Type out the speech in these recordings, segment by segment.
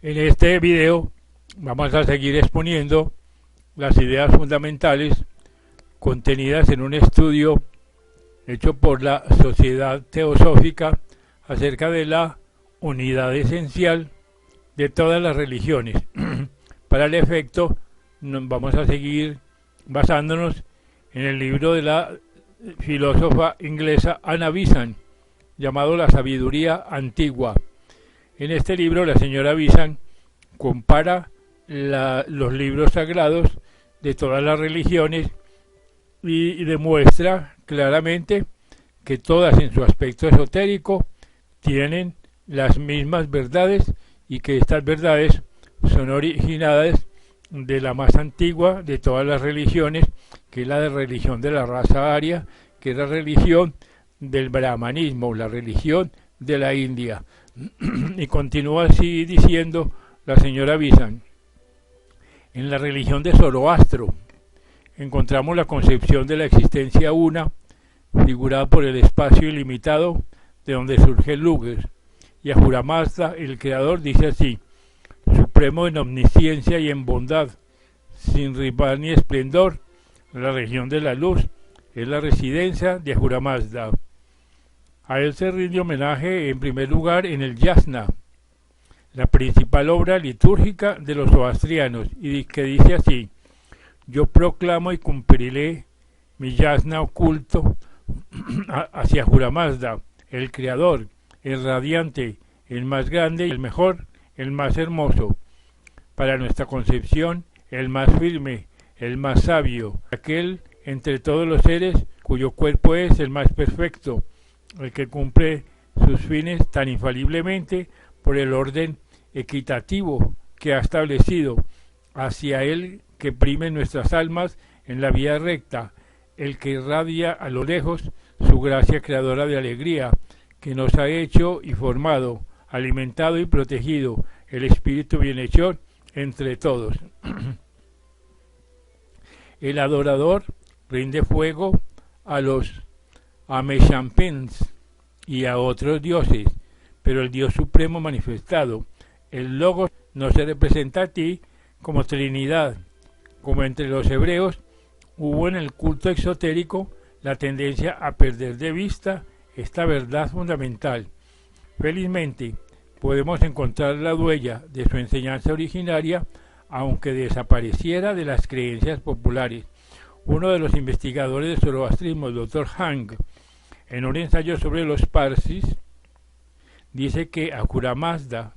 En este video vamos a seguir exponiendo las ideas fundamentales contenidas en un estudio hecho por la Sociedad Teosófica acerca de la unidad esencial de todas las religiones. Para el efecto, vamos a seguir basándonos en el libro de la filósofa inglesa Anna Besant, llamado La Sabiduría Antigua. En este libro la señora Besant compara los libros sagrados de todas las religiones y demuestra claramente que todas en su aspecto esotérico tienen las mismas verdades y que estas verdades son originadas de la más antigua de todas las religiones, que es la religión de la raza aria, que es la religión del brahmanismo, la religión de la India. Y continúa así diciendo la señora Besant: en la religión de Zoroastro encontramos la concepción de la existencia una, figurada por el espacio ilimitado de donde surge el logos. Y Ahura Mazda, el creador, dice así: supremo en omnisciencia y en bondad, sin rival ni esplendor, la región de la luz es la residencia de Ahura Mazda. A él se rinde homenaje en primer lugar en el Yasna, la principal obra litúrgica de los zoroastrianos, y que dice así: yo proclamo y cumpliré mi Yasna oculto hacia Ahura Mazda, el creador, el radiante, el más grande y el mejor, el más hermoso. Para nuestra concepción, el más firme, el más sabio, aquel entre todos los seres cuyo cuerpo es el más perfecto, el que cumple sus fines tan infaliblemente por el orden equitativo que ha establecido, hacia él que prime nuestras almas en la vía recta, el que irradia a lo lejos su gracia creadora de alegría, que nos ha hecho y formado, alimentado y protegido, el espíritu bienhechor entre todos. El adorador rinde fuego a los Ameshampens y a otros dioses, pero el Dios Supremo manifestado, el Logos, no se representa a ti como Trinidad. Como entre los hebreos hubo en el culto exotérico la tendencia a perder de vista esta verdad fundamental. Felizmente, podemos encontrar la huella de su enseñanza originaria, aunque desapareciera de las creencias populares. Uno de los investigadores del zoroastrismo, el Dr. Hang, en un ensayo sobre los Parsis, dice que Ahura Mazda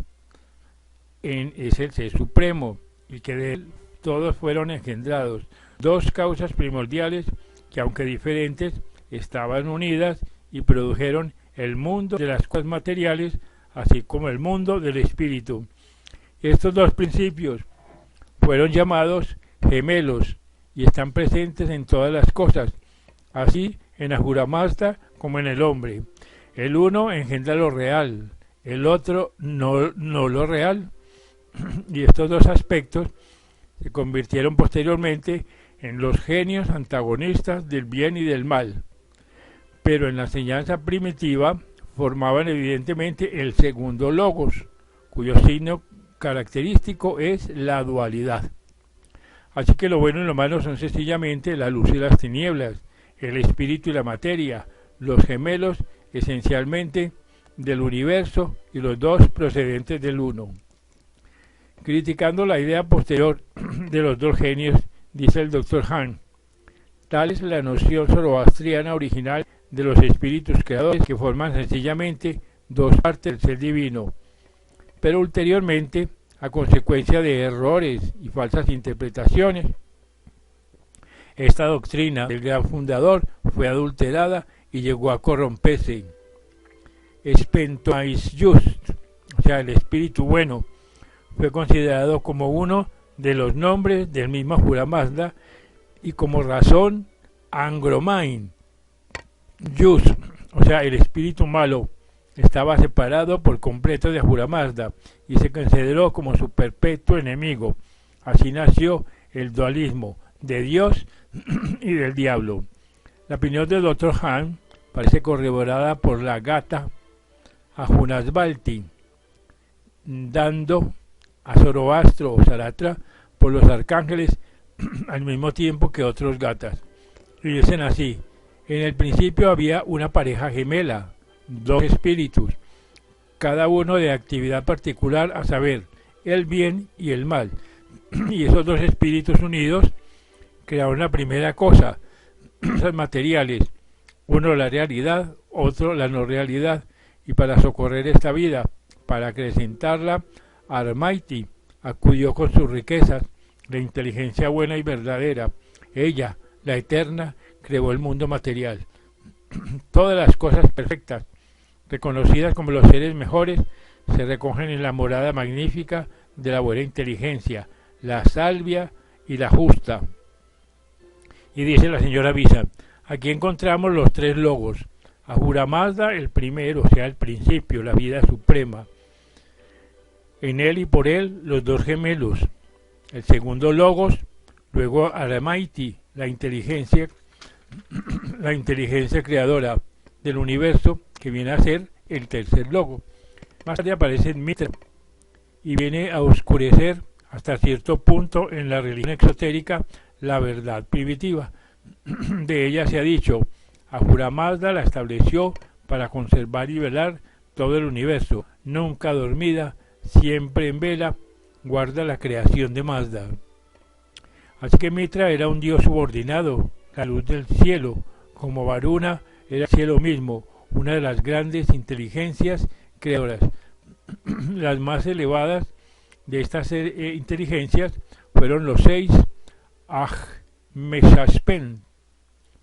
es el Ser Supremo y que de él todos fueron engendrados. Dos causas primordiales que, aunque diferentes, estaban unidas y produjeron el mundo de las cosas materiales, así como el mundo del espíritu. Estos dos principios fueron llamados gemelos y están presentes en todas las cosas, así en Ahura Mazda como en el hombre. El uno engendra lo real, el otro no lo real, y estos dos aspectos se convirtieron posteriormente en los genios antagonistas del bien y del mal, pero en la enseñanza primitiva formaban evidentemente el segundo logos, cuyo signo característico es la dualidad. Así que lo bueno y lo malo son sencillamente la luz y las tinieblas, el espíritu y la materia, los gemelos esencialmente del universo y los dos procedentes del uno. Criticando la idea posterior de los dos genios, dice el Dr. Han: tal es la noción zoroastriana original de los espíritus creadores, que forman sencillamente dos partes del ser divino, pero ulteriormente, a consecuencia de errores y falsas interpretaciones, esta doctrina del gran fundador fue adulterada y llegó a corromperse. Spentomais Just, o sea, el espíritu bueno, fue considerado como uno de los nombres del mismo Ahura Mazda, y como razón Angromain Just, o sea, el espíritu malo, estaba separado por completo de Ahura Mazda y se consideró como su perpetuo enemigo. Así nació el dualismo de Dios y del diablo. La opinión del Dr. Han parece corroborada por la Gata Ajunasvalti, dando a Zoroastro o Zaratra por los arcángeles al mismo tiempo que otros gatas. Y dicen así: en el principio había una pareja gemela, dos espíritus, cada uno de actividad particular, a saber, el bien y el mal. Y esos dos espíritus unidos crearon la primera cosa, cosas materiales, uno la realidad, otro la no realidad, y para socorrer esta vida, para acrecentarla, Almighty acudió con sus riquezas, la inteligencia buena y verdadera. Ella, la eterna, creó el mundo material. Todas las cosas perfectas, reconocidas como los seres mejores, se recogen en la morada magnífica de la buena inteligencia, la salvia y la justa. Y dice la señora Visa: aquí encontramos los tres logos. Ahura Mazda, el primero, o sea, el principio, la vida suprema. En él y por él, los dos gemelos. El segundo logos, luego Almighty, la inteligencia creadora del universo, que viene a ser el tercer logo. Más tarde aparece Mitra y viene a oscurecer hasta cierto punto en la religión exotérica la verdad primitiva. De ella se ha dicho: Ahura Mazda la estableció para conservar y velar todo el universo, nunca dormida, siempre en vela, guarda la creación de Mazda. Así que Mitra era un dios subordinado, la luz del cielo, como Varuna era el cielo mismo, una de las grandes inteligencias creadoras. Las más elevadas de estas inteligencias fueron los 6 Ajmeshaspen,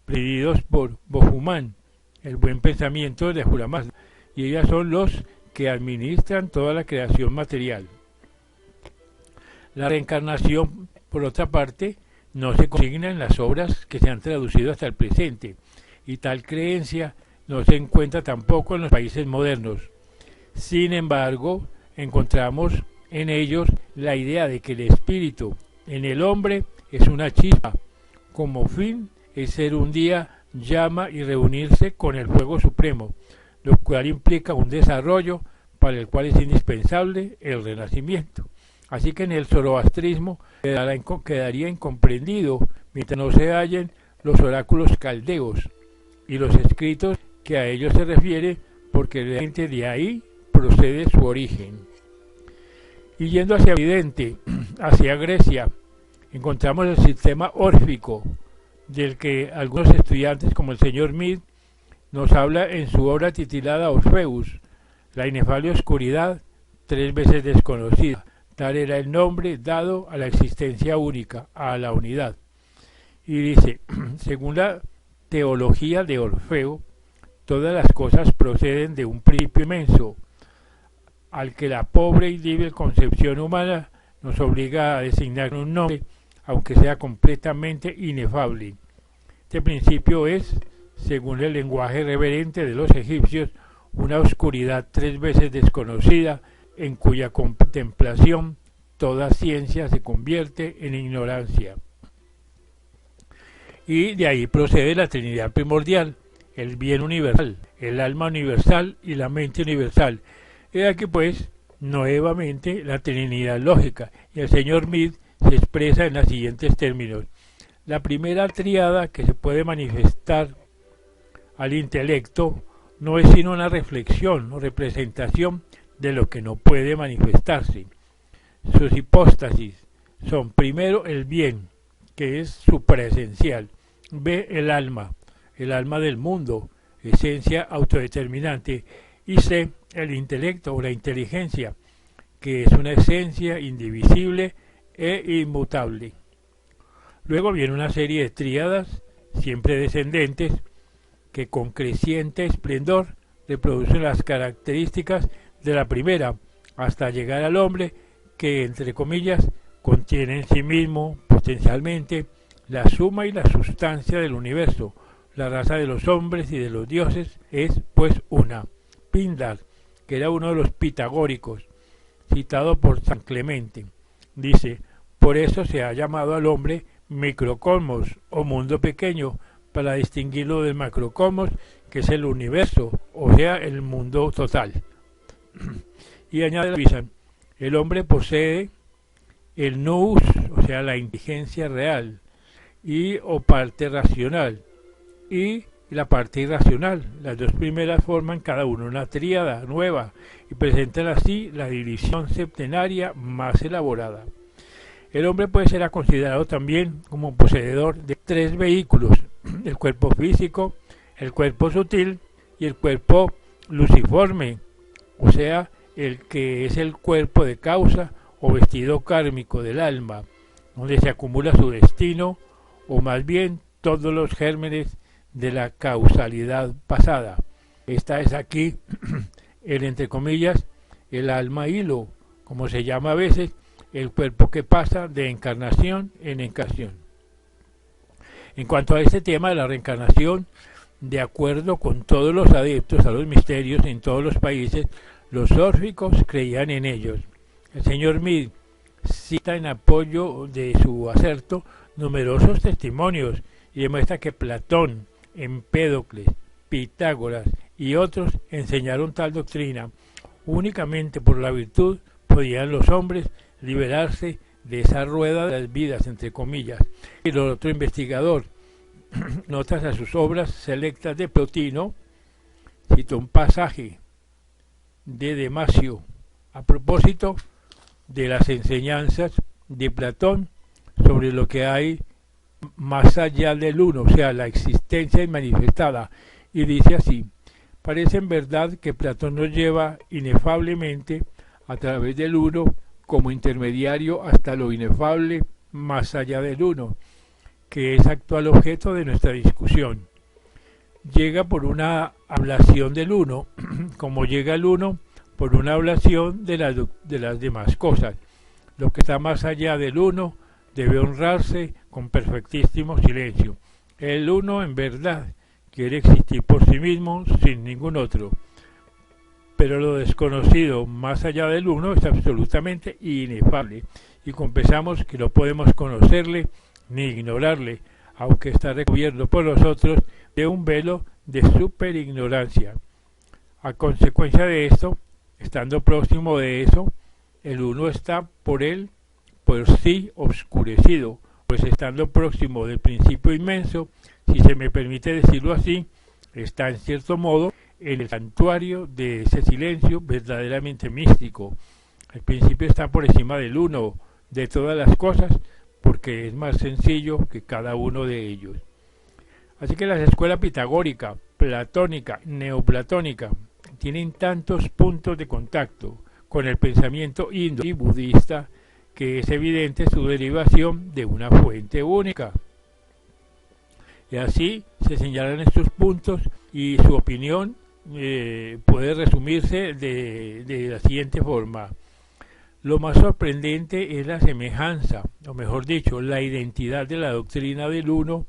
presididos por Bohumán, el buen pensamiento de Ahura Mazda, y ellas son los que administran toda la creación material. La reencarnación, por otra parte, no se consigna en las obras que se han traducido hasta el presente, y tal creencia no se encuentra tampoco en los países modernos. Sin embargo, encontramos en ellos la idea de que el espíritu en el hombre es una chispa, como fin es ser un día llama y reunirse con el fuego supremo, lo cual implica un desarrollo para el cual es indispensable el renacimiento. Así que en el zoroastrismo quedaría incomprendido mientras no se hallen los oráculos caldeos y los escritos que a ellos se refiere, porque realmente de ahí procede su origen. Y yendo hacia Occidente, hacia Grecia, encontramos el sistema órfico, del que algunos estudiantes, como el señor Mead, nos habla en su obra titulada Orpheus, la inefable oscuridad, 3 veces desconocida. Tal era el nombre dado a la existencia única, a la unidad. Y dice: según la teología de Orfeo, todas las cosas proceden de un principio inmenso, al que la pobre y débil concepción humana nos obliga a designar un nombre, aunque sea completamente inefable. Este principio es, según el lenguaje reverente de los egipcios, una oscuridad 3 veces desconocida, en cuya contemplación toda ciencia se convierte en ignorancia. Y de ahí procede la Trinidad primordial, el bien universal, el alma universal y la mente universal. He aquí pues nuevamente la Trinidad lógica, y el señor Mead se expresa en los siguientes términos: la primera tríada que se puede manifestar al intelecto no es sino una reflexión o representación de lo que no puede manifestarse. Sus hipóstasis son: primero, el bien, que es supraesencial; b, el alma del mundo, esencia autodeterminante; y c, el intelecto o la inteligencia, que es una esencia indivisible e inmutable. Luego viene una serie de tríadas, siempre descendentes, que con creciente esplendor reproducen las características de la primera, hasta llegar al hombre, que, entre comillas, contiene en sí mismo, potencialmente, la suma y la sustancia del universo. La raza de los hombres y de los dioses es, pues, una. Píndar, que era uno de los pitagóricos, citado por San Clemente, dice: por eso se ha llamado al hombre microcosmos, o mundo pequeño, para distinguirlo del macrocosmos, que es el universo, o sea, el mundo total. Y añade la Visa: El hombre posee el nous, o sea, la inteligencia real, o parte racional, y la parte irracional. Las dos primeras forman cada uno una tríada nueva y presentan así la división septenaria más elaborada. El hombre puede ser considerado también como poseedor de tres vehículos: el cuerpo físico, el cuerpo sutil y el cuerpo luciforme, o sea, el que es el cuerpo de causa o vestido kármico del alma, donde se acumula su destino, o más bien todos los gérmenes de la causalidad pasada. Esta es aquí el, entre comillas, el alma hilo, como se llama a veces, el cuerpo que pasa de encarnación en encarnación. En cuanto a este tema de la reencarnación, de acuerdo con todos los adeptos a los misterios en todos los países, los órficos creían en ellos. El señor Mead cita en apoyo de su aserto numerosos testimonios y demuestra que Platón, Empédocles, Pitágoras y otros enseñaron tal doctrina. Únicamente por la virtud podían los hombres liberarse de esa rueda de las vidas, entre comillas. Y el otro investigador, notas a sus obras selectas de Plotino, citó un pasaje de Demasio a propósito de las enseñanzas de Platón sobre lo que hay más allá del uno, o sea, la existencia manifestada, y dice así: parece en verdad que Platón nos lleva inefablemente a través del uno como intermediario hasta lo inefable más allá del uno, que es actual objeto de nuestra discusión. Llega por una ablación del uno, como llega el uno por una ablación de las demás cosas. Lo que está más allá del uno debe honrarse con perfectísimo silencio. El uno en verdad quiere existir por sí mismo sin ningún otro, pero lo desconocido más allá del uno es absolutamente inefable, y confesamos que no podemos conocerle ni ignorarle, aunque está recubierto por nosotros de un velo de superignorancia. A consecuencia de esto, estando próximo de eso, el uno está por sí obscurecido, pues estando próximo del principio inmenso, si se me permite decirlo así, está en cierto modo en el santuario de ese silencio verdaderamente místico. El principio está por encima del uno de todas las cosas, porque es más sencillo que cada uno de ellos. Así que las escuelas pitagórica, platónica, neoplatónica tienen tantos puntos de contacto con el pensamiento hindú y budista que es evidente su derivación de una fuente única. Y así se señalan estos puntos, y su opinión puede resumirse de la siguiente forma: lo más sorprendente es la semejanza, o mejor dicho, la identidad de la doctrina del uno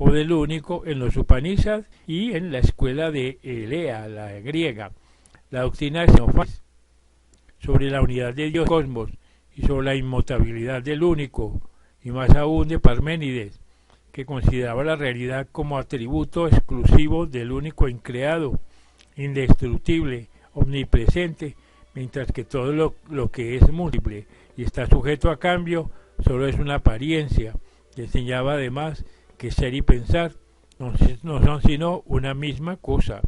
o del único en los Upanishads y en la escuela de Elea, la griega, la doctrina de Xenofanes sobre la unidad de Dios y cosmos, y sobre la inmutabilidad del único, y más aún de Parménides, que consideraba la realidad como atributo exclusivo del único increado, indestructible, omnipresente, mientras que todo lo que es múltiple y está sujeto a cambio solo es una apariencia, que enseñaba además que ser y pensar no son sino una misma cosa.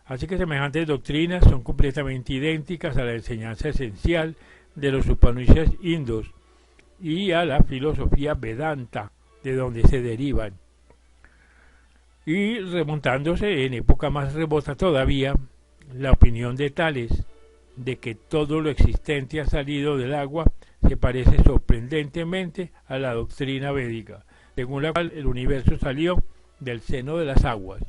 Así que semejantes doctrinas son completamente idénticas a la enseñanza esencial de los Upanishads hindúes y a la filosofía Vedanta, de donde se derivan. Y remontándose en época más remota todavía, la opinión de Tales de que todo lo existente ha salido del agua se parece sorprendentemente a la doctrina védica, según la cual el universo salió del seno de las aguas.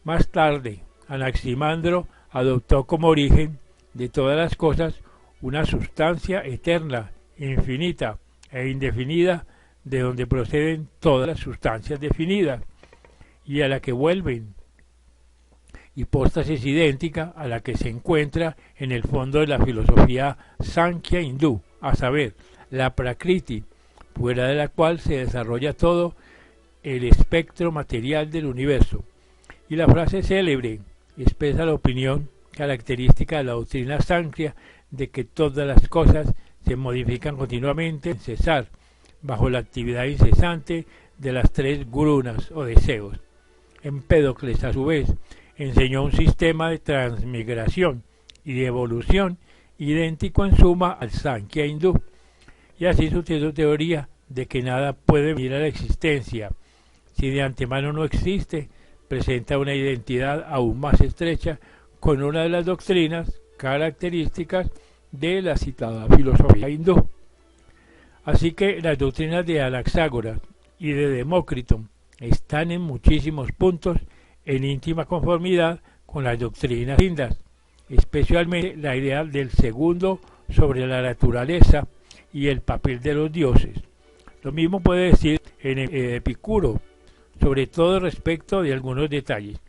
Más tarde, Anaximandro adoptó como origen de todas las cosas una sustancia eterna, infinita e indefinida, de donde proceden todas las sustancias definidas, y a la que vuelven. Hipóstasis idéntica a la que se encuentra en el fondo de la filosofía Sankhya hindú, a saber, la Prakriti, fuera de la cual se desarrolla todo el espectro material del universo. Y la frase célebre expresa la opinión característica de la doctrina Sankhya de que todas las cosas se modifican continuamente sin cesar, bajo la actividad incesante de las tres gurunas o deseos. Empédocles, a su vez, enseñó un sistema de transmigración y de evolución idéntico en suma al Sankhya hindú, y así su teoría de que nada puede venir a la existencia si de antemano no existe, presenta una identidad aún más estrecha con una de las doctrinas características de la citada filosofía hindú. Así que las doctrinas de Anaxágoras y de Demócrito están en muchísimos puntos en íntima conformidad con las doctrinas hindas, especialmente la idea del segundo sobre la naturaleza y el papel de los dioses. Lo mismo puede decir en Epicuro, sobre todo respecto de algunos detalles.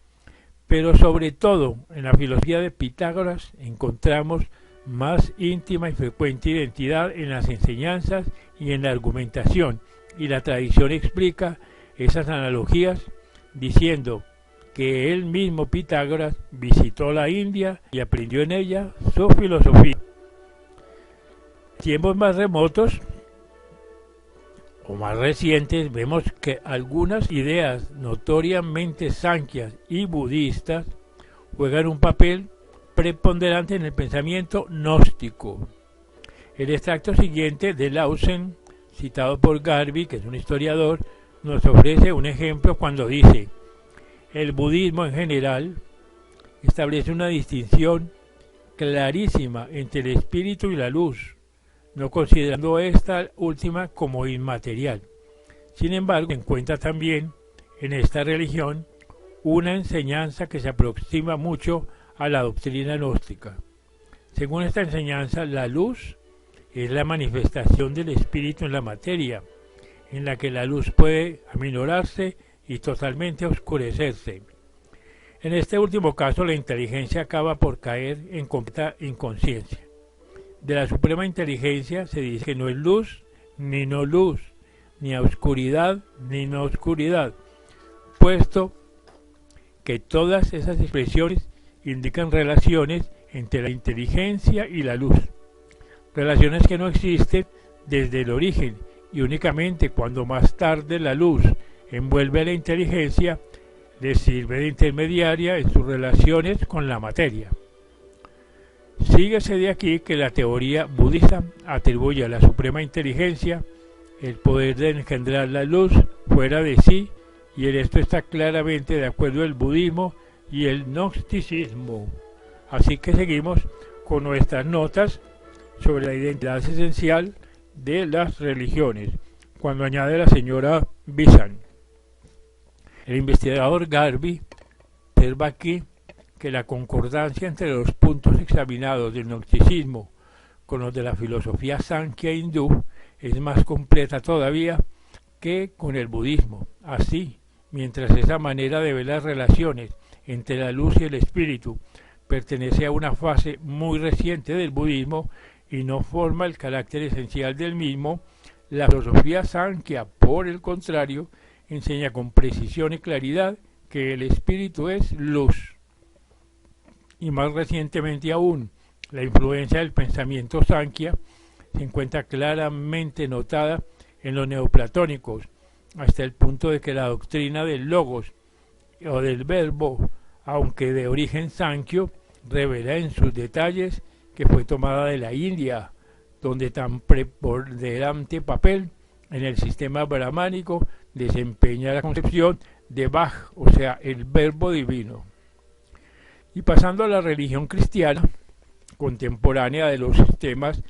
Pero sobre todo en la filosofía de Pitágoras encontramos más íntima y frecuente identidad en las enseñanzas y en la argumentación, y la tradición explica esas analogías diciendo que él mismo Pitágoras visitó la India y aprendió en ella su filosofía. En tiempos más remotos o más recientes vemos que algunas ideas notoriamente sankhya y budistas juegan un papel preponderante en el pensamiento gnóstico. El extracto siguiente de Lausen, citado por Garvey, que es un historiador, nos ofrece un ejemplo cuando dice: el budismo en general establece una distinción clarísima entre el espíritu y la luz, no considerando esta última como inmaterial. Sin embargo, se encuentra también en esta religión una enseñanza que se aproxima mucho a la doctrina gnóstica. Según esta enseñanza, la luz es la manifestación del espíritu en la materia, en la que la luz puede aminorarse y totalmente oscurecerse. En este último caso, la inteligencia acaba por caer en completa inconsciencia. De la suprema inteligencia se dice que no es luz, ni no luz, ni oscuridad, ni no oscuridad, puesto que todas esas expresiones indican relaciones entre la inteligencia y la luz, relaciones que no existen desde el origen, y únicamente cuando más tarde la luz envuelve a la inteligencia, le sirve de intermediaria en sus relaciones con la materia. Síguese de aquí que la teoría budista atribuye a la suprema inteligencia el poder de engendrar la luz fuera de sí, y en esto está claramente de acuerdo el budismo y el gnosticismo. Así que seguimos con nuestras notas sobre la identidad esencial de las religiones, cuando añade la señora Bisan. El investigador Garvey observa aquí que la concordancia entre los puntos examinados del gnosticismo con los de la filosofía sankhya hindú es más completa todavía que con el budismo. Así, mientras esa manera de ver las relaciones entre la luz y el espíritu pertenece a una fase muy reciente del budismo y no forma el carácter esencial del mismo, la filosofía sankhya, por el contrario, enseña con precisión y claridad que el espíritu es luz. Y más recientemente aún, la influencia del pensamiento sankhya se encuentra claramente notada en los neoplatónicos, hasta el punto de que la doctrina del logos o del verbo, aunque de origen sankhyo, revela en sus detalles que fue tomada de la India, donde tan preponderante papel en el sistema brahmánico desempeña la concepción de Vaj, o sea, el verbo divino. Y pasando a la religión cristiana, contemporánea de los sistemas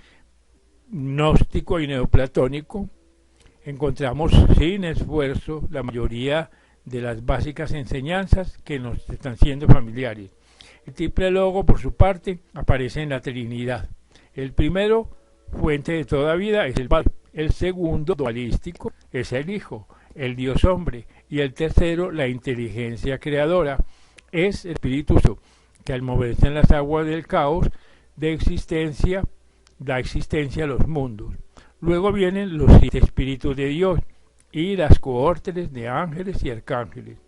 gnóstico y neoplatónico, encontramos sin esfuerzo la mayoría de las básicas enseñanzas que nos están siendo familiares. El triple logo, por su parte, aparece en la Trinidad. El primero, fuente de toda vida, es el Padre. El segundo, dualístico, es el Hijo, el Dios hombre. Y el tercero, la inteligencia creadora, es el Espíritu Santo, que al moverse en las aguas del caos de existencia, da existencia a los mundos. Luego vienen los 7 espíritus de Dios y las cohortes de ángeles y arcángeles.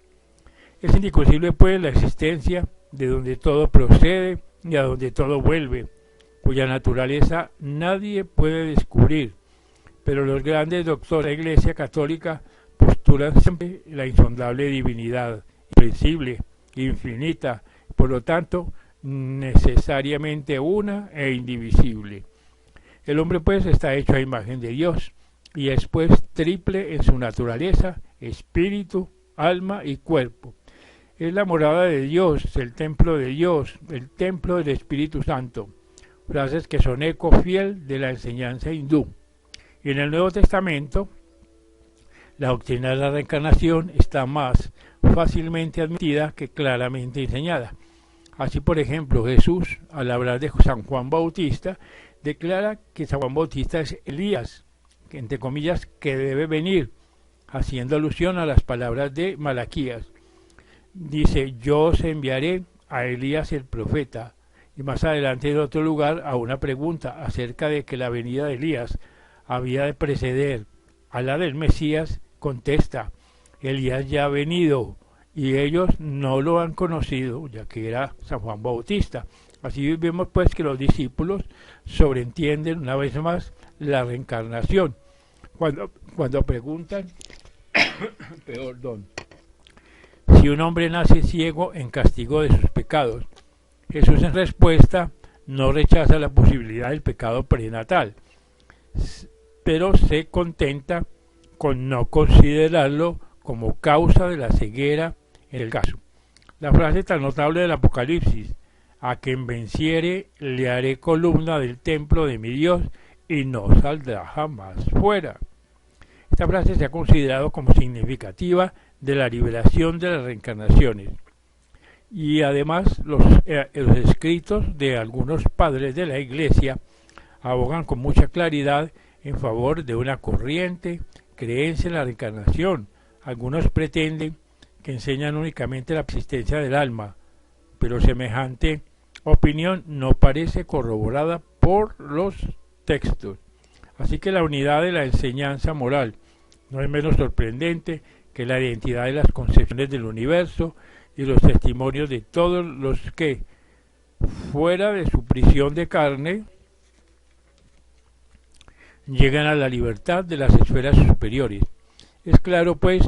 Es indiscutible pues la existencia de donde todo procede y a donde todo vuelve, cuya naturaleza nadie puede descubrir, pero los grandes doctores de la Iglesia Católica postulan siempre la insondable divinidad, invencible, infinita, por lo tanto, necesariamente una e indivisible. El hombre pues está hecho a imagen de Dios y es pues triple en su naturaleza, espíritu, alma y cuerpo. Es la morada de Dios, el templo de Dios, el templo del Espíritu Santo. Frases que son eco fiel de la enseñanza hindú. Y en el Nuevo Testamento, la doctrina de la reencarnación está más fácilmente admitida que claramente enseñada. Así, por ejemplo, Jesús, al hablar de San Juan Bautista, declara que San Juan Bautista es Elías, que, entre comillas, que debe venir, haciendo alusión a las palabras de Malaquías. Dice, yo os enviaré a Elías el profeta. Y más adelante en otro lugar a una pregunta acerca de que la venida de Elías había de preceder a la del Mesías, contesta, Elías ya ha venido y ellos no lo han conocido, ya que era San Juan Bautista. Así vemos pues que los discípulos sobreentienden una vez más la reencarnación. Cuando preguntan, perdón, si un hombre nace ciego en castigo de sus pecados, Jesús en respuesta no rechaza la posibilidad del pecado prenatal, pero se contenta con no considerarlo como causa de la ceguera en el caso. La frase tan notable del Apocalipsis, a quien venciere le haré columna del templo de mi Dios y no saldrá jamás fuera. Esta frase se ha considerado como significativa de la liberación de las reencarnaciones. Y además los escritos de algunos padres de la Iglesia abogan con mucha claridad en favor de una corriente creencia en la reencarnación. Algunos pretenden que enseñan únicamente la existencia del alma, pero semejante opinión no parece corroborada por los textos. Así que la unidad de la enseñanza moral no es menos sorprendente que la identidad de las concepciones del universo y los testimonios de todos los que, fuera de su prisión de carne, llegan a la libertad de las esferas superiores. Es claro, pues,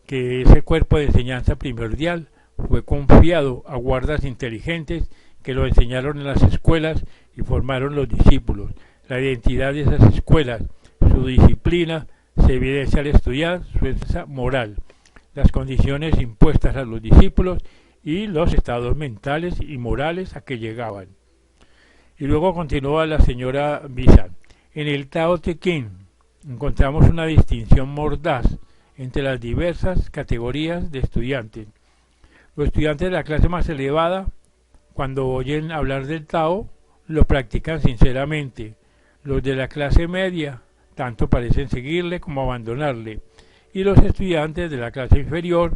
que ese cuerpo de enseñanza primordial fue confiado a guardas inteligentes que lo enseñaron en las escuelas y formaron los discípulos. La identidad de esas escuelas, su disciplina, se evidencia al estudiar su enseñanza moral, las condiciones impuestas a los discípulos y los estados mentales y morales a que llegaban. Y luego continúa la señora Bizan. En el Tao Te Ching encontramos una distinción mordaz entre las diversas categorías de estudiantes. Los estudiantes de la clase más elevada, cuando oyen hablar del Tao, lo practican sinceramente. Los de la clase media tanto parecen seguirle como abandonarle. Y los estudiantes de la clase inferior,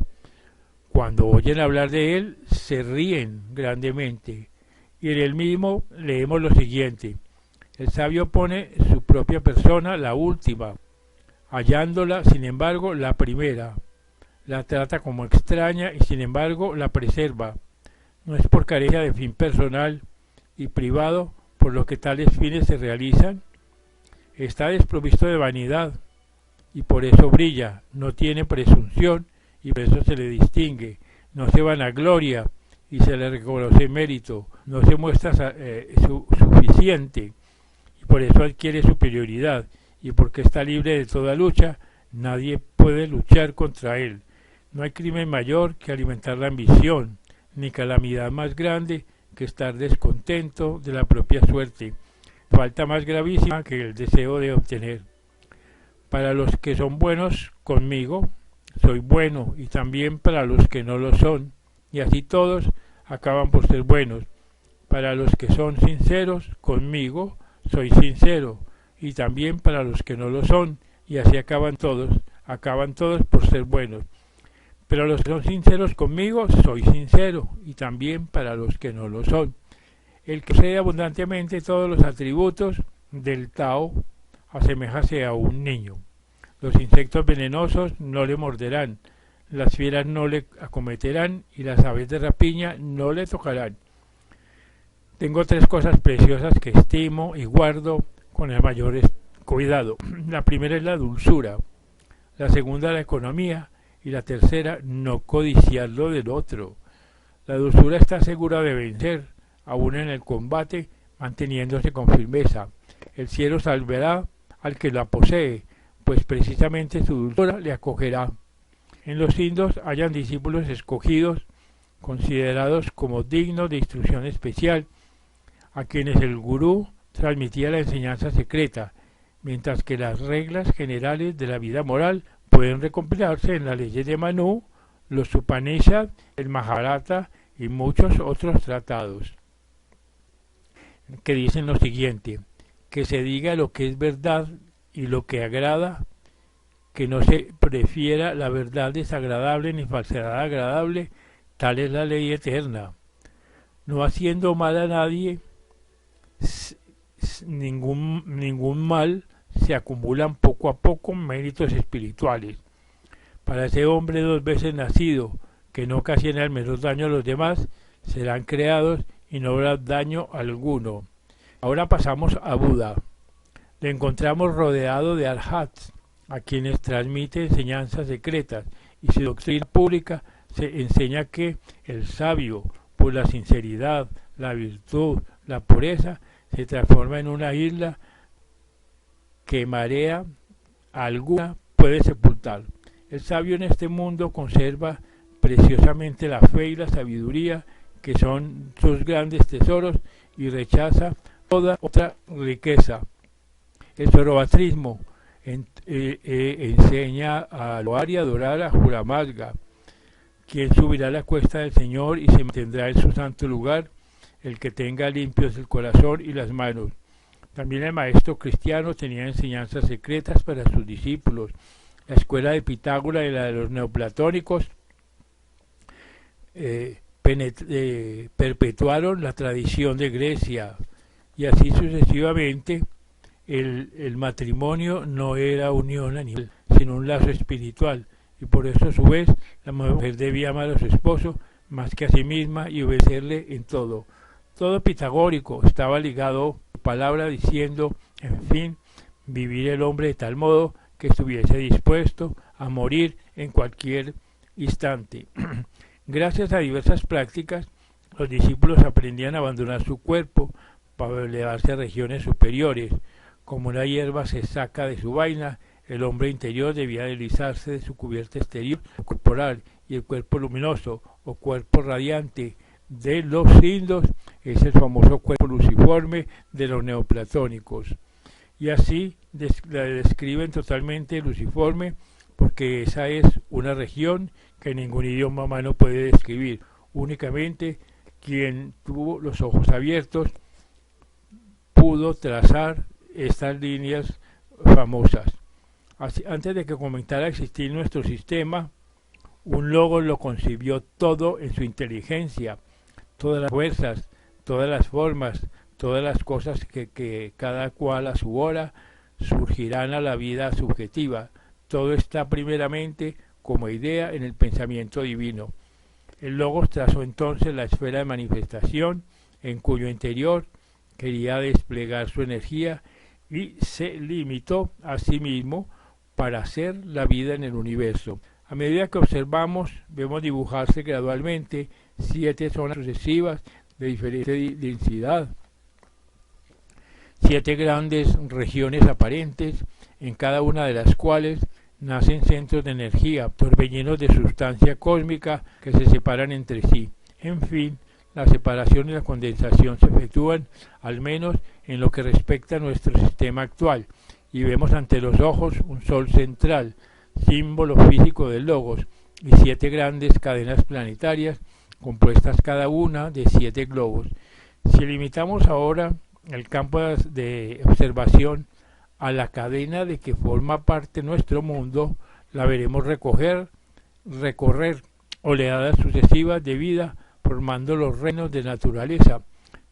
cuando oyen hablar de él, se ríen grandemente. Y en el mismo leemos lo siguiente. El sabio pone su propia persona la última, hallándola, sin embargo, la primera. La trata como extraña y, sin embargo, la preserva. No es por carencia de fin personal y privado por lo que tales fines se realizan. Está desprovisto de vanidad y por eso brilla. No tiene presunción y por eso se le distingue. No se vanagloria y se le reconoce mérito. No se muestra suficiente y por eso adquiere superioridad. Y porque está libre de toda lucha, nadie puede luchar contra él. No hay crimen mayor que alimentar la ambición, ni calamidad más grande que estar descontento de la propia suerte. Falta más gravísima que el deseo de obtener. Para los que son buenos conmigo, soy bueno, y también para los que no lo son, y así todos acaban por ser buenos. Para los que son sinceros conmigo, soy sincero, y también para los que no lo son, y así acaban todos por ser buenos. Pero los que son sinceros conmigo, soy sincero, y también para los que no lo son. El que posee abundantemente todos los atributos del Tao, aseméjase a un niño. Los insectos venenosos no le morderán, las fieras no le acometerán, y las aves de rapiña no le tocarán. Tengo tres cosas preciosas que estimo y guardo con el mayor cuidado. La primera es la dulzura, la segunda la economía y la tercera no codiciar lo del otro. La dulzura está segura de vencer, aún en el combate, manteniéndose con firmeza. El cielo salvará al que la posee, pues precisamente su dulzura le acogerá. En los indios hayan discípulos escogidos, considerados como dignos de instrucción especial, a quienes el gurú transmitía la enseñanza secreta, mientras que las reglas generales de la vida moral pueden recompilarse en las leyes de Manu, los Upanishads, el Mahabharata y muchos otros tratados, que dicen lo siguiente: que se diga lo que es verdad y lo que agrada, que no se prefiera la verdad desagradable ni falsedad agradable, tal es la ley eterna. No haciendo mal a nadie, ningún mal, se acumulan poco a poco méritos espirituales. Para ese hombre dos veces nacido, que no ocasiona el menor daño a los demás, serán creados y no habrá daño alguno. Ahora pasamos a Buda. Le encontramos rodeado de arhats, a quienes transmite enseñanzas secretas, y su doctrina pública se enseña que el sabio, por la sinceridad, la virtud, la pureza, se transforma en una isla que marea alguna puede sepultar. El sabio en este mundo conserva preciosamente la fe y la sabiduría, que son sus grandes tesoros, y rechaza toda otra riqueza. El zoroastrismo enseña a loar y adorar a Juramazga, quien subirá a la cuesta del Señor y se mantendrá en su santo lugar, el que tenga limpios el corazón y las manos. También el maestro cristiano tenía enseñanzas secretas para sus discípulos. La escuela de Pitágoras y la de los neoplatónicos perpetuaron la tradición de Grecia, y así sucesivamente. El matrimonio no era unión animal, sino un lazo espiritual, y por eso a su vez la mujer debía amar a su esposo más que a sí misma y obedecerle en todo. Todo pitagórico estaba ligado a su palabra, diciendo, en fin, vivir el hombre de tal modo que estuviese dispuesto a morir en cualquier instante. Gracias a diversas prácticas, los discípulos aprendían a abandonar su cuerpo para elevarse a regiones superiores. Como una hierba se saca de su vaina, el hombre interior debía deslizarse de su cubierta exterior corporal, y el cuerpo luminoso o cuerpo radiante de los indios es el famoso cuerpo luciforme de los neoplatónicos. Y así la describen totalmente luciforme, porque esa es una región que ningún idioma humano puede describir. Únicamente quien tuvo los ojos abiertos pudo trazar estas líneas famosas. Así, antes de que comenzara a existir nuestro sistema, un logo lo concibió todo en su inteligencia, todas las fuerzas, todas las formas, todas las cosas que cada cual a su hora surgirán a la vida subjetiva. Todo está primeramente como idea en el pensamiento divino. El Logos trazó entonces la esfera de manifestación, en cuyo interior quería desplegar su energía, y se limitó a sí mismo para hacer la vida en el universo. A medida que observamos, vemos dibujarse gradualmente 7 zonas sucesivas de diferente densidad, 7 grandes regiones aparentes, en cada una de las cuales nacen centros de energía, torbellinos de sustancia cósmica que se separan entre sí. En fin, la separación y la condensación se efectúan, al menos en lo que respecta a nuestro sistema actual, y vemos ante los ojos un sol central, símbolo físico del Logos, y 7 grandes cadenas planetarias, compuestas cada una de 7 globos. Si limitamos ahora el campo de observación a la cadena de que forma parte nuestro mundo, la veremos recorrer oleadas sucesivas de vida, formando los reinos de naturaleza.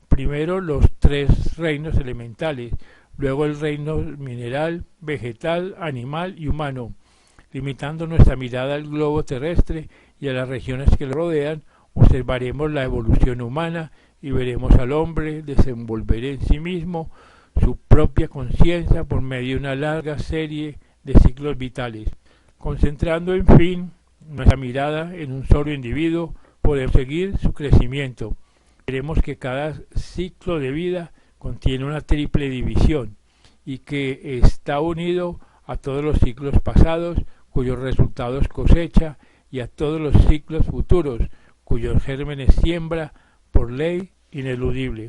Primero los 3 reinos elementales, luego el reino mineral, vegetal, animal y humano. Limitando nuestra mirada al globo terrestre y a las regiones que lo rodean, observaremos la evolución humana y veremos al hombre desenvolver en sí mismo su propia conciencia por medio de una larga serie de ciclos vitales. Concentrando, en fin, nuestra mirada en un solo individuo, podemos seguir su crecimiento. Veremos que cada ciclo de vida contiene una triple división y que está unido a todos los ciclos pasados, cuyos resultados cosecha, y a todos los ciclos futuros, cuyos gérmenes siembra por ley ineludible.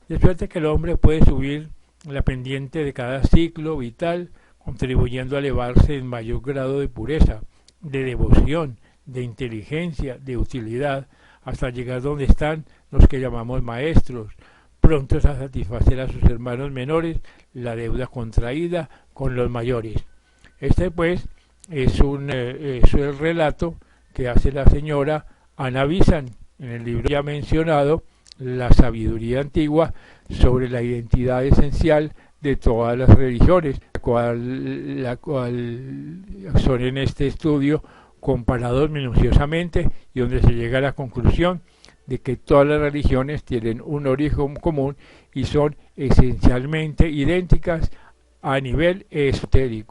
De suerte que el hombre puede subir la pendiente de cada ciclo vital, contribuyendo a elevarse en mayor grado de pureza, de devoción, de inteligencia, de utilidad, hasta llegar donde están los que llamamos maestros, prontos a satisfacer a sus hermanos menores la deuda contraída con los mayores. Este, pues, es el relato que hace la señora Anna Besant en el libro ya mencionado, La sabiduría antigua, sobre la identidad esencial de todas las religiones, la cual son en este estudio comparados minuciosamente y donde se llega a la conclusión de que todas las religiones tienen un origen común y son esencialmente idénticas a nivel esotérico.